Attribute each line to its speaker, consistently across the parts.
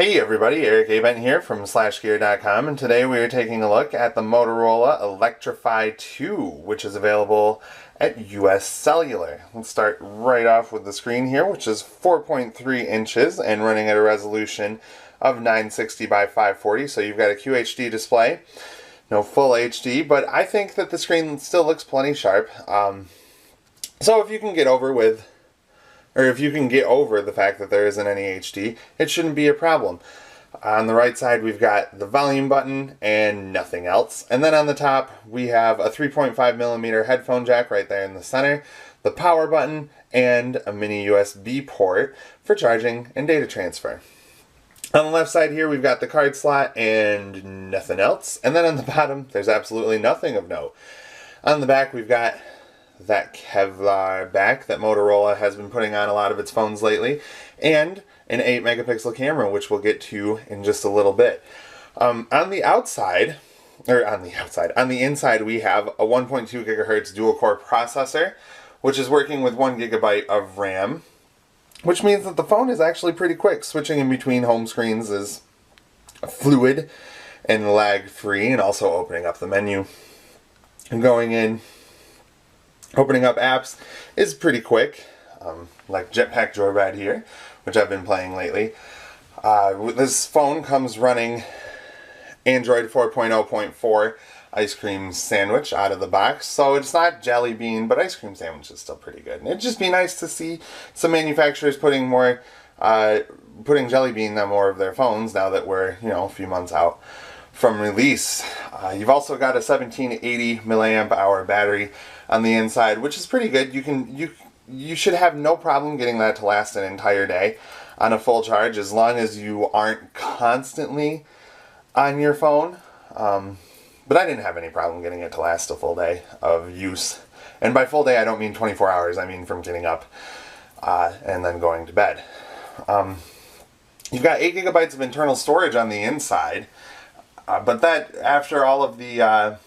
Speaker 1: Hey everybody, Eric Abent here from SlashGear.com, and today we are taking a look at the Motorola Electrify 2, which is available at US Cellular. Let's start right off with the screen here, which is 4.3 inches and running at a resolution of 960 by 540, so you've got a QHD display. No full HD, but I think that the screen still looks plenty sharp. So if you can get over the fact that there isn't any HD, it shouldn't be a problem. On the right side, we've got the volume button and nothing else. And then on the top, we have a 3.5mm headphone jack right there in the center, the power button, and a mini USB port for charging and data transfer. On the left side here, we've got the card slot and nothing else. And then on the bottom, there's absolutely nothing of note. On the back, we've got that Kevlar back that Motorola has been putting on a lot of its phones lately, and an 8-megapixel camera, which we'll get to in just a little bit. On the inside, we have a 1.2 gigahertz dual-core processor, which is working with 1 gigabyte of RAM, which means that the phone is actually pretty quick. Switching in between home screens is fluid and lag-free, and also opening up the menu and opening up apps is pretty quick, like Jetpack Joyride here, which I've been playing lately. This phone comes running Android 4.0.4 Ice Cream Sandwich out of the box, so it's not Jelly Bean, but Ice Cream Sandwich is still pretty good. And it'd just be nice to see some manufacturers putting Jelly Bean on more of their phones now that we're, a few months out from release. You've also got a 1780 milliamp hour battery on the inside, which is pretty good. You should have no problem getting that to last an entire day on a full charge, as long as you aren't constantly on your phone. But I didn't have any problem getting it to last a full day of use. And by full day, I don't mean 24 hours. I mean from getting up and then going to bed. You've got 8 gigabytes of internal storage on the inside, but that after all of the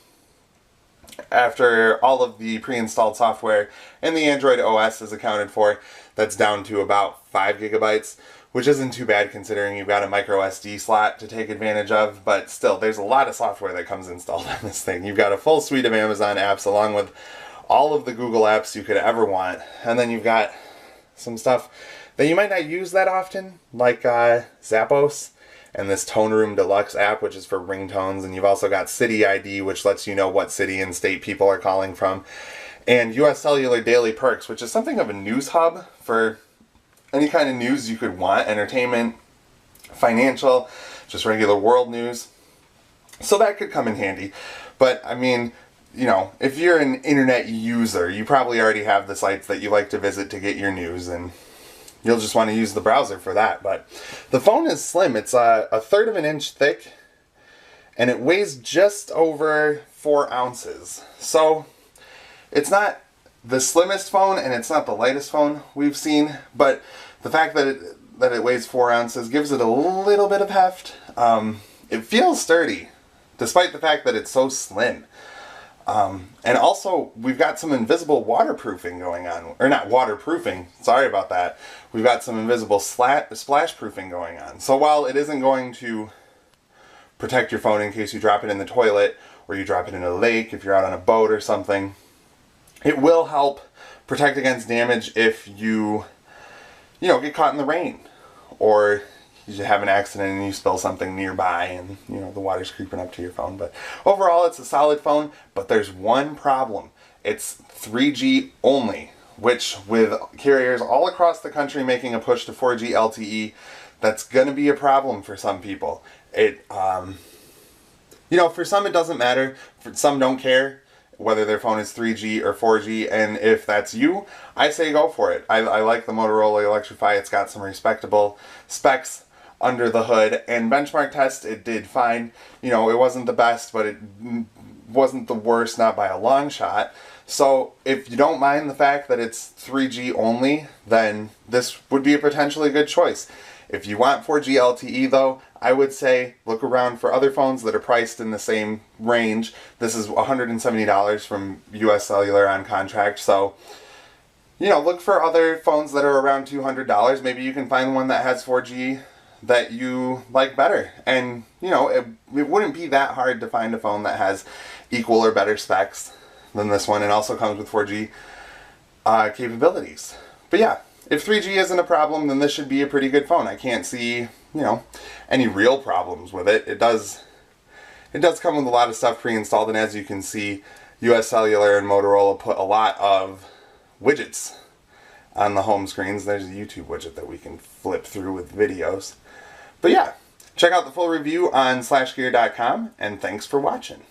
Speaker 1: pre-installed software and the Android OS is accounted for, that's down to about 5 gigabytes, which isn't too bad considering you've got a micro SD slot to take advantage of, but still, there's a lot of software that comes installed on this thing. You've got a full suite of Amazon apps along with all of the Google apps you could ever want, and then you've got some stuff that you might not use that often, like Zappos, and this Tone Room Deluxe app, which is for ringtones, and you've also got City ID, which lets you know what city and state people are calling from, and US Cellular Daily Perks, which is something of a news hub for any kind of news you could want, entertainment, financial, just regular world news. So that could come in handy. But, I mean, if you're an internet user, you probably already have the sites that you like to visit to get your news, and you'll just want to use the browser for that. But the phone is slim. It's a 1/3 of an inch thick, and it weighs just over 4 ounces. So it's not the slimmest phone, and it's not the lightest phone we've seen, but the fact that it weighs 4 ounces gives it a little bit of heft. It feels sturdy, despite the fact that it's so slim. And also, we've got some invisible waterproofing going on. Or not waterproofing, sorry about that. We've got some invisible splash proofing going on. So while it isn't going to protect your phone in case you drop it in the toilet, or you drop it in a lake if you're out on a boat or something, it will help protect against damage if you get caught in the rain, or you have an accident and you spill something nearby and the water's creeping up to your phone. But overall, it's a solid phone, but there's one problem. It's 3G only, which with carriers all across the country making a push to 4G LTE, that's going to be a problem for some people. For some it doesn't matter. For some don't care whether their phone is 3G or 4G, and if that's you, I say go for it. I like the Motorola Electrify. It's got some respectable specs under the hood, and benchmark test, it did fine. It wasn't the best, but it wasn't the worst, not by a long shot. So if you don't mind the fact that it's 3G only, then this would be a potentially good choice. If you want 4G LTE though, I would say look around for other phones that are priced in the same range. This is $170 from US Cellular on contract, so look for other phones that are around $200. Maybe you can find one that has 4G that you like better. And, you know, it wouldn't be that hard to find a phone that has equal or better specs than this one, and also comes with 4G capabilities. But yeah, if 3G isn't a problem, then this should be a pretty good phone. I can't see, you know, any real problems with it. It does come with a lot of stuff pre-installed, and as you can see, US Cellular and Motorola put a lot of widgets on the home screens. There's a YouTube widget that we can flip through with videos. But yeah, check out the full review on slashgear.com, and thanks for watching.